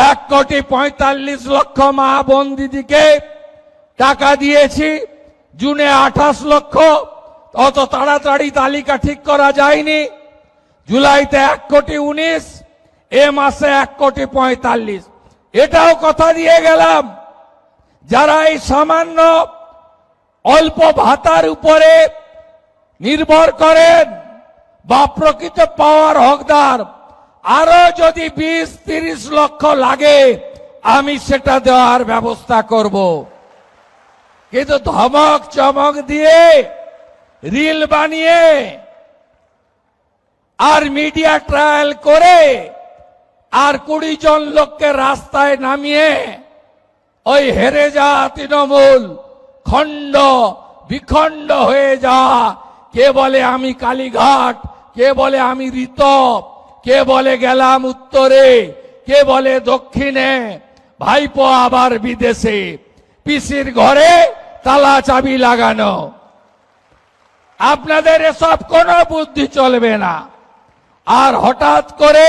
1,45,00,000 মা বোন দিদিকে টাকা দিয়েছি। জুনে 28 লক্ষ, অত তাড়াতাড়ি তালিকা ঠিক করা যায়নি। জুলাইতে 1,19,00,000, এ মাসে 1,45,00,000। এটাও কথা দিয়ে গেলাম, যারা এই সামান্য অল্প ভাতার উপরে নির্ভর করেন বা প্রকৃত পাওয়ার হকদার, আরো যদি 20-30 লক্ষ লাগে আমি সেটা দেওয়ার ব্যবস্থা করব। কিন্তু ধমক চমক দিয়ে, রিল বানিয়ে আর মিডিয়া ট্রায়াল করে আর 20 জন লোককে রাস্তায় নামিয়ে ওই হেরে যাওয়া তৃণমূল খণ্ড বিখণ্ড হয়ে যাওয়া, কে বলে আমি কালীঘাট, কে বলে আমি ঋতব, কে বলে গেলাম উত্তরে, কে বলে দক্ষিণে, ভাইপো আবার বিদেশে, পিসির ঘরে তালা চাবি লাগানো। আপনাদের এসব কোনো বুদ্ধি চলবে না। আর হঠাৎ করে